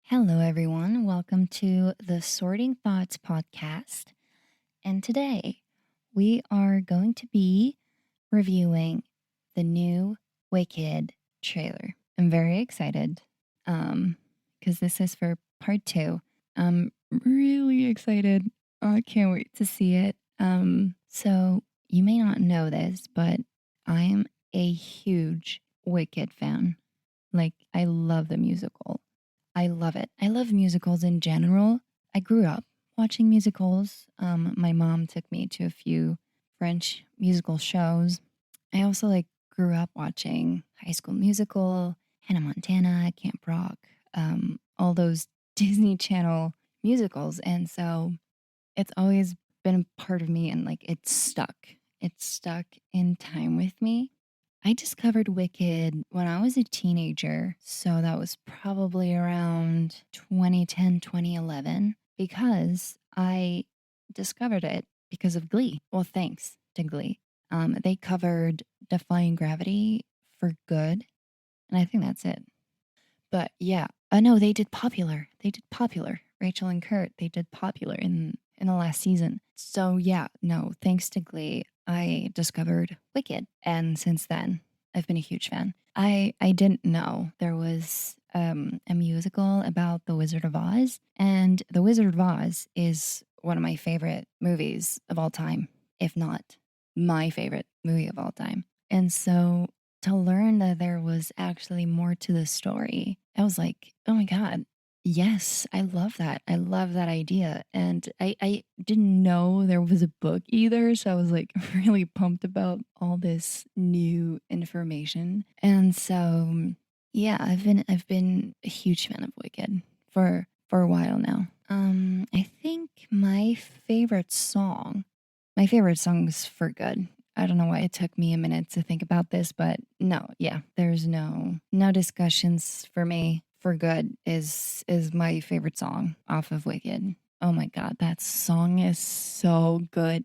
Hello, everyone. Welcome to the Sorting Thoughts podcast. And today we are going to be reviewing the new Wicked trailer. I'm very excited because this is for part two. I'm really excited. I can't wait to see it. So you may not know this, but I am a huge Wicked fan. Like, I love the musical. I love it. I love musicals in general. I grew up watching musicals. My mom took me to a few French musical shows. I also grew up watching High School Musical, Hannah Montana, Camp Rock, all those Disney Channel musicals, and so it's always been a part of me, and it's stuck. It's stuck in time with me. I discovered Wicked when I was a teenager, so that was probably around 2010, 2011, because I discovered it because of Glee. Well, thanks to Glee. They covered Defying Gravity for good, and I think that's it. But yeah, no, they did Popular. They did Popular. Rachel and Kurt, they did Popular in the last season. So yeah, no, thanks to Glee, I discovered Wicked, and since then, I've been a huge fan. I didn't know there was a musical about the Wizard of Oz, and the Wizard of Oz is one of my favorite movies of all time, if not my favorite movie of all time. And so to learn that there was actually more to the story, I was like, oh my God, yes, I love that. I love that idea. And I didn't know there was a book either. So I was like really pumped about all this new information. And so yeah, I've been a huge fan of Wicked for a while now. I think my favorite song is For Good. I don't know why it took me a minute to think about this, but no, yeah, there's no discussions for me. For Good is my favorite song off of Wicked. Oh my god, that song is so good.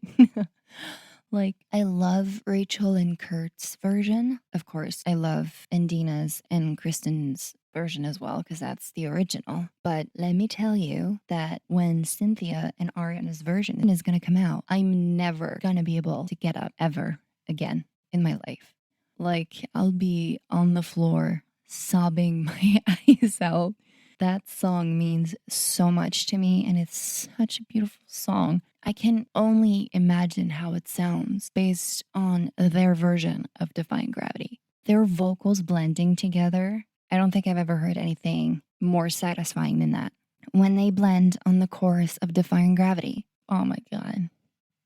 Like, I love Rachel and Kurt's version. Of course, I love Indina's and Kristen's version as well, because that's the original. But let me tell you that when Cynthia and Ariana's version is going to come out, I'm never going to be able to get up ever again in my life. Like, I'll be on the floor sobbing my eyes out. That song means so much to me, and it's such a beautiful song. I can only imagine how it sounds based on their version of Defying Gravity. Their vocals blending together, I don't think I've ever heard anything more satisfying than that. When they blend on the chorus of Defying Gravity, oh my God,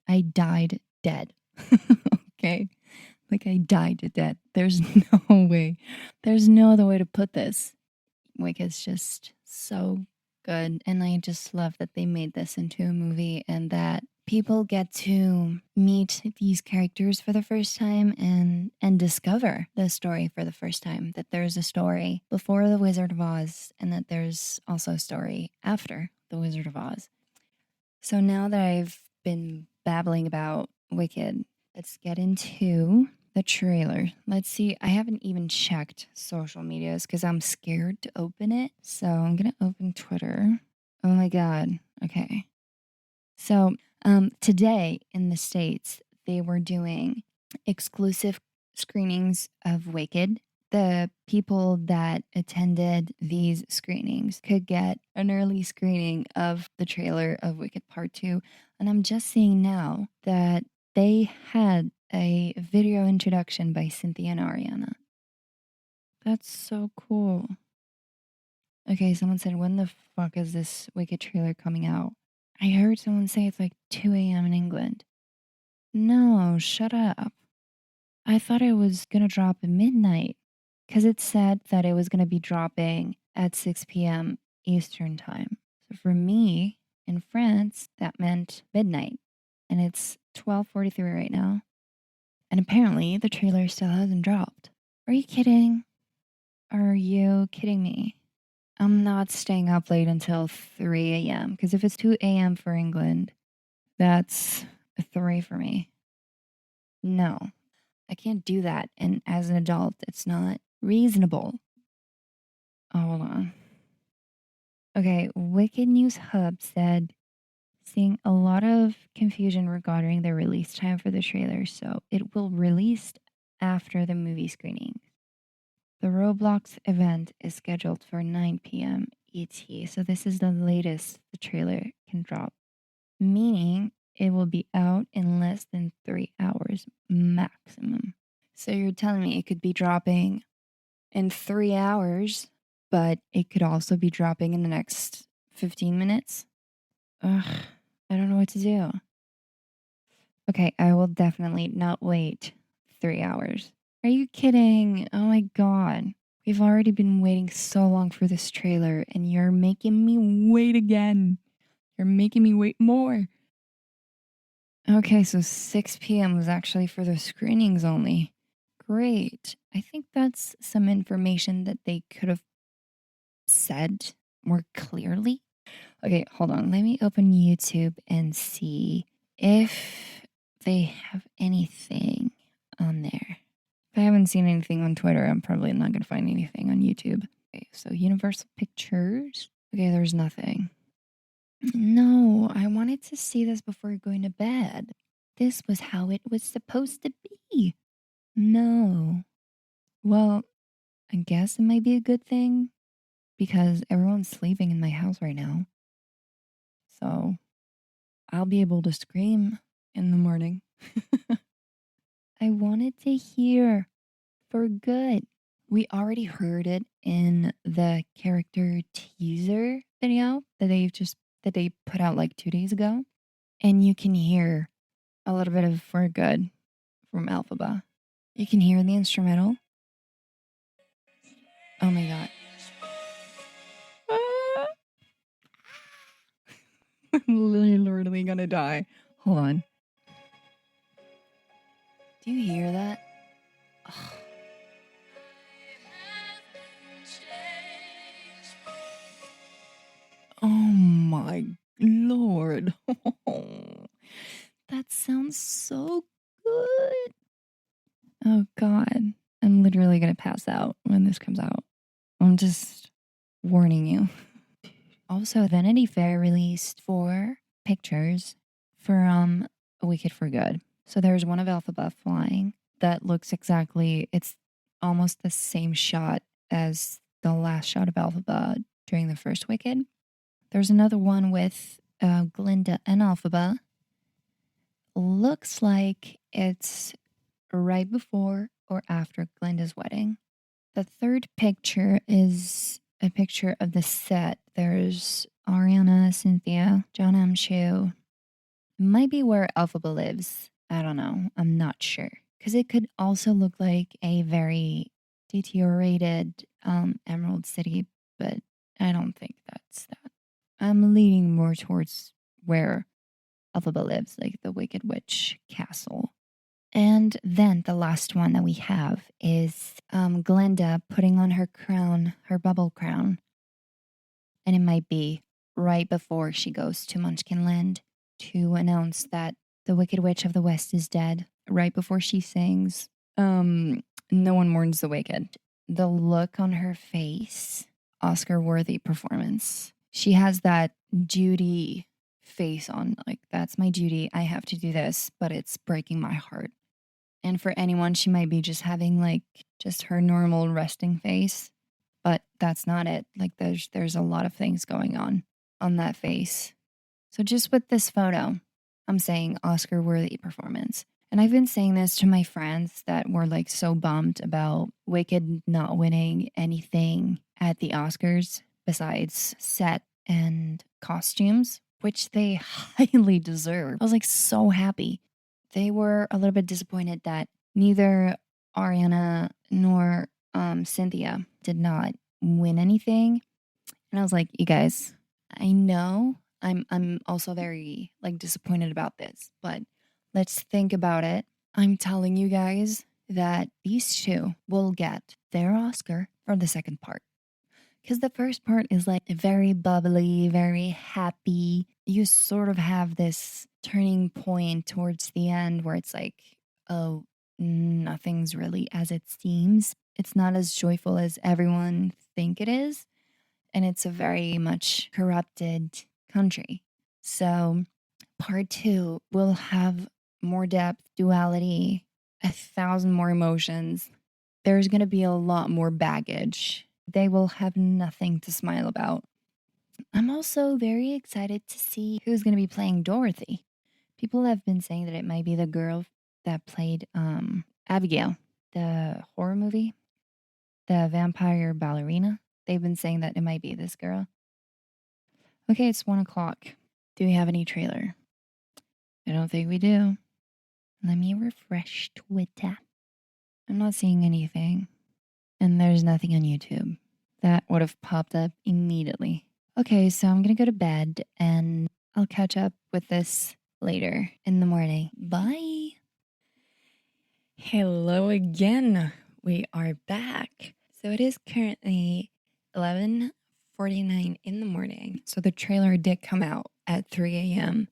I died dead. Okay? Like, I died dead. There's no way. There's no other way to put this. Wicked's just so good. And I just love that they made this into a movie and that people get to meet these characters for the first time and discover the story for the first time. That there's a story before The Wizard of Oz and that there's also a story after The Wizard of Oz. So now that I've been babbling about Wicked, let's get into the trailer. Let's see. I haven't even checked social medias because I'm scared to open it. So I'm going to open Twitter. Oh my God. Okay. So today in the States, they were doing exclusive screenings of Wicked. The people that attended these screenings could get an early screening of the trailer of Wicked Part 2. And I'm just seeing now that they had a video introduction by Cynthia and Ariana. That's so cool. Okay, someone said, when the fuck is this Wicked trailer coming out? I heard someone say it's like 2 a.m. in England. No, shut up. I thought it was gonna drop at midnight because it said that it was gonna be dropping at 6 p.m. Eastern time. So for me in France, that meant midnight, and it's 12:43 right now. And apparently, the trailer still hasn't dropped. Are you kidding? Are you kidding me? I'm not staying up late until 3 a.m. because if it's 2 a.m. for England, that's a 3 for me. No, I can't do that. And as an adult, it's not reasonable. Oh, hold on. Okay, Wicked News Hub said seeing a lot of confusion regarding the release time for the trailer, so it will release after the movie screening. The Roblox event is scheduled for 9 p.m. ET, so this is the latest the trailer can drop, meaning it will be out in less than 3 hours maximum. So you're telling me it could be dropping in 3 hours, but it could also be dropping in the next 15 minutes? Ugh, I don't know what to do. Okay, I will definitely not wait 3 hours. Are you kidding? Oh my god. We've already been waiting so long for this trailer, and you're making me wait again. You're making me wait more. Okay, so 6 p.m. was actually for the screenings only. Great. I think that's some information that they could have said more clearly. Okay, hold on. Let me open YouTube and see if they have anything on there. If I haven't seen anything on Twitter, I'm probably not going to find anything on YouTube. Okay, so Universal Pictures. Okay, there's nothing. No, I wanted to see this before going to bed. This was how it was supposed to be. No. Well, I guess it might be a good thing because everyone's sleeping in my house right now. So I'll be able to scream in the morning. I wanted to hear for good. We already heard it in the character teaser video that they put out like 2 days ago. And you can hear a little bit of For Good from Alphaba. You can hear the instrumental. Oh my god. I'm literally gonna die. Hold on. Do you hear that? Ugh. Oh my lord. That sounds so good. Oh god. I'm literally gonna pass out when this comes out. I'm just warning you. Also, Vanity Fair released 4 pictures from Wicked for Good. So there's one of Elphaba flying that looks exactly, it's almost the same shot as the last shot of Elphaba during the first Wicked. There's another one with Glinda and Elphaba. Looks like it's right before or after Glinda's wedding. The third picture is a picture of the set. There's Ariana, Cynthia, John M. Chu. It might be where Elphaba lives. I don't know. I'm not sure. Because it could also look like a very deteriorated Emerald City, but I don't think that's that. I'm leaning more towards where Elphaba lives, like the Wicked Witch Castle. And then the last one that we have is Glinda putting on her crown, her bubble crown. And it might be right before she goes to Munchkin Land to announce that the Wicked Witch of the West is dead. Right before she sings, No One Mourns the Wicked. The look on her face, Oscar worthy performance. She has that Judy face on, like, that's my duty. I have to do this, but it's breaking my heart. And for anyone, she might be just having like just her normal resting face, but that's not it. Like there's a lot of things going on that face. So just with this photo, I'm saying Oscar worthy performance. And I've been saying this to my friends that were like so bummed about Wicked not winning anything at the Oscars besides set and costumes, which they highly deserve. I was like so happy. They were a little bit disappointed that neither Ariana nor Cynthia did not win anything. And I was like, you guys, I know I'm also very like disappointed about this, but let's think about it. I'm telling you guys that these two will get their Oscar for the second part. Because the first part is like very bubbly, very happy. You sort of have this turning point towards the end where it's like, oh, nothing's really as it seems. It's not as joyful as everyone think it is. and it's a very much corrupted country. So part 2 will have more depth, duality, 1,000 more emotions. There's going to be a lot more baggage. They will have nothing to smile about. I'm also very excited to see who's going to be playing Dorothy. People have been saying that it might be the girl that played Abigail, the horror movie, the vampire ballerina. They've been saying that it might be this girl. Okay, it's 1 o'clock. Do we have any trailer? I don't think we do. Let me refresh Twitter. I'm not seeing anything. And there's nothing on YouTube. That would have popped up immediately. Okay, so I'm gonna go to bed and I'll catch up with this later in the morning. Bye. Hello again. We are back. So it is currently 11:49 in the morning. So the trailer did come out at 3 a.m.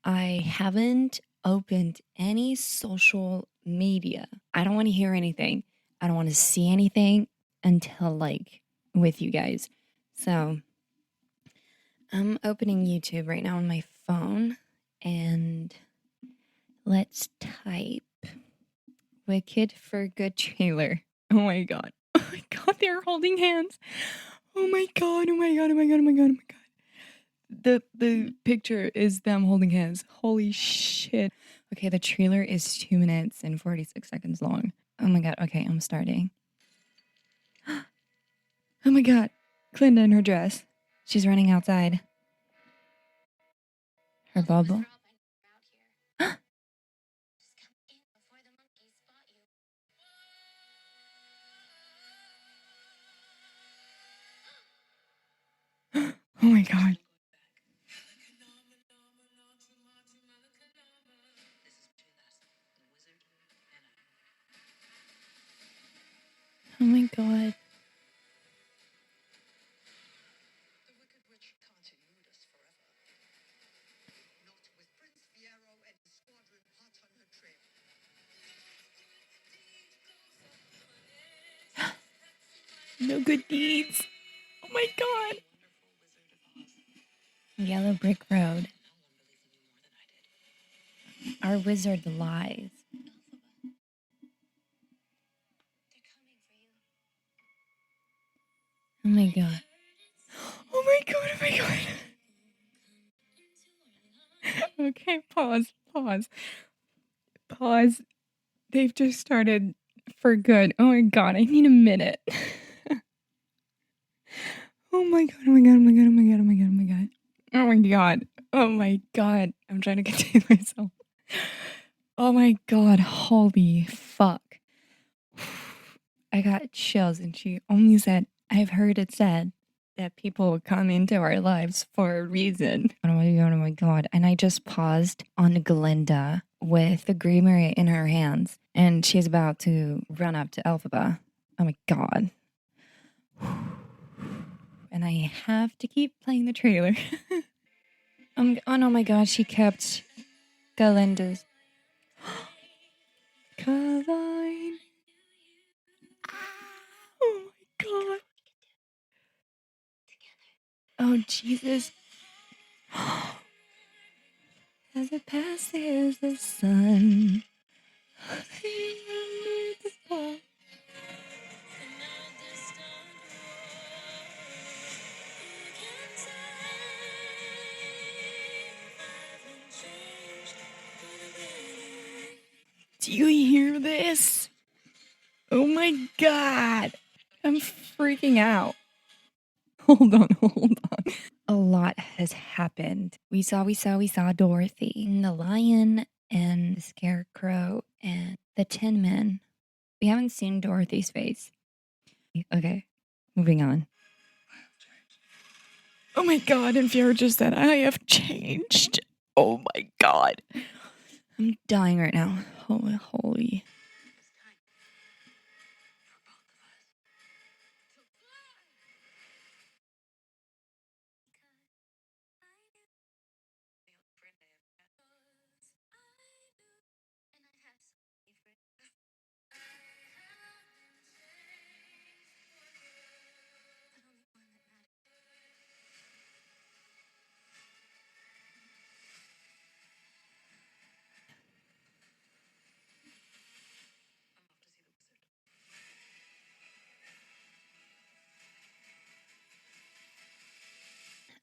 I haven't opened any social media. I don't want to hear anything. I don't want to see anything until like with you guys. So I'm opening YouTube right now on my phone and let's type Wicked for Good trailer. Oh my god. Oh my god, they're holding hands. Oh my god, oh my god, oh my god, oh my god, oh my god. The picture is them holding hands. Holy shit. Okay, the trailer is 2 minutes and 46 seconds long. Oh my god, okay, I'm starting. Oh my god. Glinda in her dress. She's running outside. Her bubble. Oh my god. Oh my god. No good deeds. Oh my god. Yellow Brick Road. Our wizard lies. Oh my god. Oh my god, oh my god. Okay, pause. They've just started for good. Oh my god, I need a minute. Oh my god, oh my god, oh my god, oh my god, oh my god, oh my god. Oh my god. Oh my god. I'm trying to contain myself. Oh my god, holy fuck. I got chills and she only said, I've heard it said that people come into our lives for a reason. Oh my god, oh my god. And I just paused on Glinda with the Grimoire in her hands and she's about to run up to Elphaba. Oh my god. And I have to keep playing the trailer. Oh no, my god, she kept Galinda's. Caroline. Oh my god. Oh Jesus. As it passes the sun. Do you hear this? Oh my god. I'm freaking out. Hold on. A lot has happened. We saw Dorothy, and the lion, and the scarecrow, and the Tin Man. We haven't seen Dorothy's face. Okay, moving on. Oh my god, and Fiora just said, I have changed. Oh my god. I'm dying right now. Holy.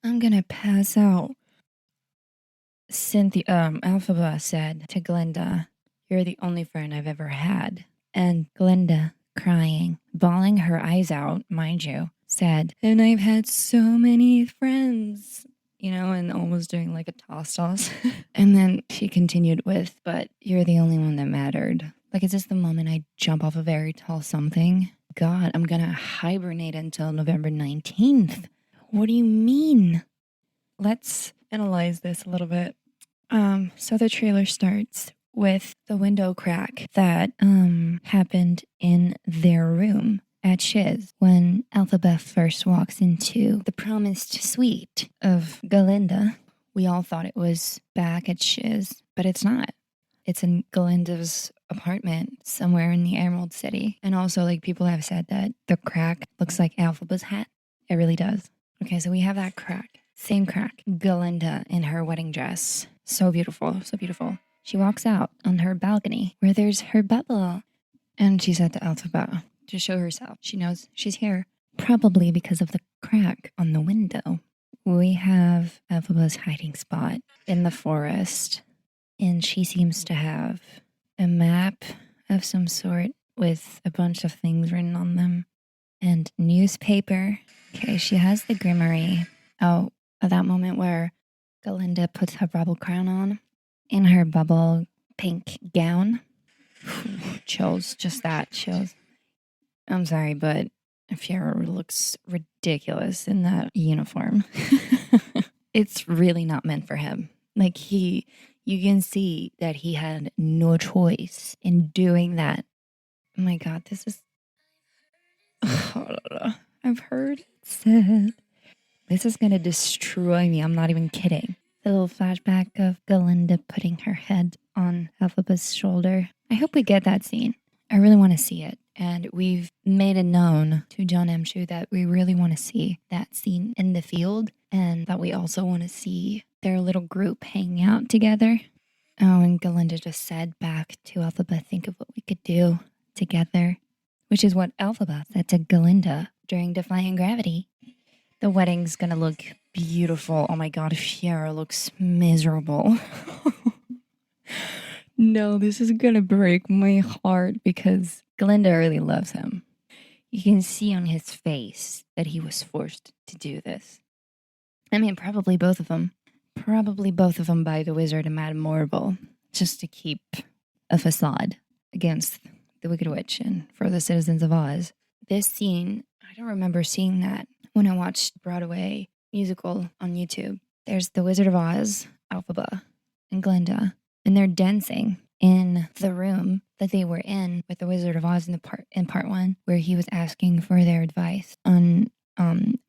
I'm gonna pass out. Alphaba said to Glinda, "You're the only friend I've ever had." And Glinda, crying, bawling her eyes out, mind you, said, "And I've had so many friends." And almost doing like a toss. And then she continued with, "But you're the only one that mattered." Like, is this the moment I jump off a very tall something? God, I'm gonna hibernate until November 19th. What do you mean? Let's analyze this a little bit. So the trailer starts with the window crack that happened in their room at Shiz when Elphaba first walks into the promised suite of Galinda. We all thought it was back at Shiz, but it's not. It's in Galinda's apartment somewhere in the Emerald City. And also, like, people have said that the crack looks like Elphaba's hat. It really does. Okay, so we have that crack. Same crack. Galinda in her wedding dress. So beautiful, so beautiful. She walks out on her balcony where there's her bubble. And she said to Elphaba to show herself. She knows she's here. Probably because of the crack on the window. We have Elphaba's hiding spot in the forest. And she seems to have a map of some sort with a bunch of things written on them. And newspaper. Okay, she has the grimoire. Oh, at that moment where Galinda puts her bubble crown on in her bubble pink gown. Chills, just that, chills. I'm sorry, but Fiyero looks ridiculous in that uniform. It's really not meant for him. Like, you can see that he had no choice in doing that. Oh my God, this is... I've heard it said. This is gonna destroy me. I'm not even kidding. The little flashback of Galinda putting her head on Elphaba's shoulder. I hope we get that scene. I really want to see it. And we've made it known to Jon M. Chu that we really want to see that scene in the field. And that we also want to see their little group hanging out together. Oh, and Galinda just said back to Elphaba, "Think of what we could do together." Which is what Elphaba said to Galinda during Defying Gravity. The wedding's gonna look beautiful. Oh my God, Fiyero looks miserable. No, this is gonna break my heart because Galinda really loves him. You can see on his face that he was forced to do this. I mean, probably both of them. Probably both of them by the wizard and Madame Morrible, just to keep a facade against the Wicked Witch and for the citizens of Oz. This scene, I don't remember seeing that when I watched Broadway musical on YouTube. There's the Wizard of Oz, Elphaba, and Glinda, and they're dancing in the room that they were in with the Wizard of Oz in part one, where he was asking for their advice on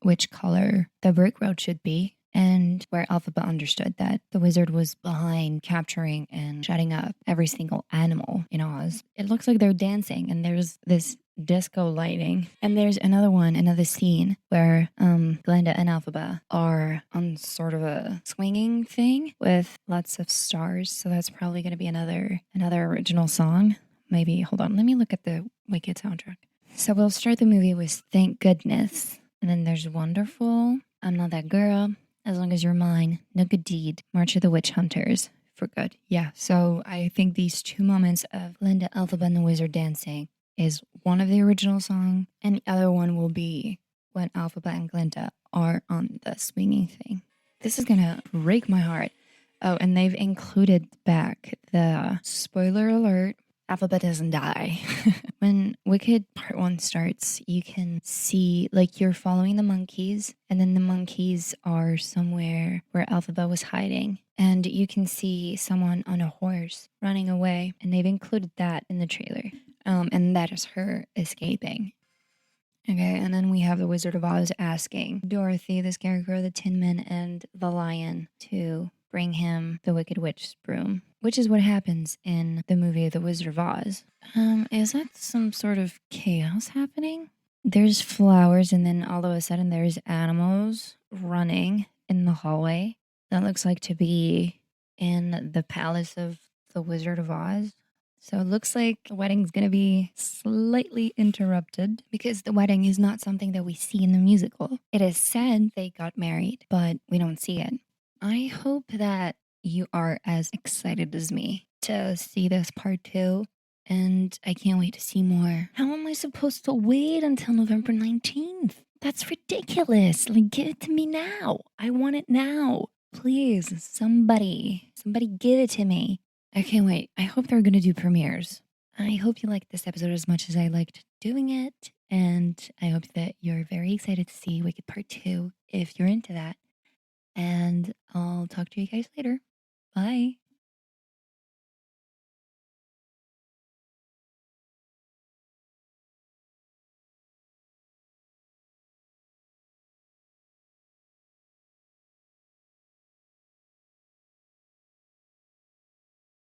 which color the brick road should be. And where Elphaba understood that the wizard was behind capturing and shutting up every single animal in Oz. It looks like they're dancing and there's this disco lighting. And there's another scene where Glinda and Elphaba are on sort of a swinging thing with lots of stars. So that's probably going to be another original song. Maybe, hold on, let me look at the Wicked soundtrack. So we'll start the movie with Thank Goodness. And then there's Wonderful, I'm Not That Girl, As Long As You're Mine, No Good Deed, March of the Witch Hunters, For Good. Yeah, so I think these two moments of Glinda, Elphaba, and the Wizard dancing is one of the original song, and the other one will be when Elphaba and Glinda are on the swinging thing. This is gonna break my heart. Oh, and they've included back the spoiler alert. Elphaba doesn't die. When Wicked Part 1 starts, you can see, like, you're following the monkeys, and then the monkeys are somewhere where Elphaba was hiding. And you can see someone on a horse running away, and they've included that in the trailer. And that is her escaping. Okay, and then we have the Wizard of Oz asking Dorothy, the Scarecrow, the Tin Man, and the Lion to bring him the Wicked Witch's broom, which is what happens in the movie The Wizard of Oz. Is that some sort of chaos happening? There's flowers, and then all of a sudden there's animals running in the hallway. That looks like to be in the palace of the Wizard of Oz. So it looks like the wedding's gonna be slightly interrupted because the wedding is not something that we see in the musical. It is said they got married, but we don't see it. I hope that you are as excited as me to see this part 2, and I can't wait to see more. How am I supposed to wait until November 19th? That's ridiculous. Like, give it to me now. I want it now. Please, somebody give it to me. I can't wait. I hope they're gonna do premieres. I hope you liked this episode as much as I liked doing it, and I hope that you're very excited to see Wicked Part 2 if you're into that. And I'll talk to you guys later. Bye.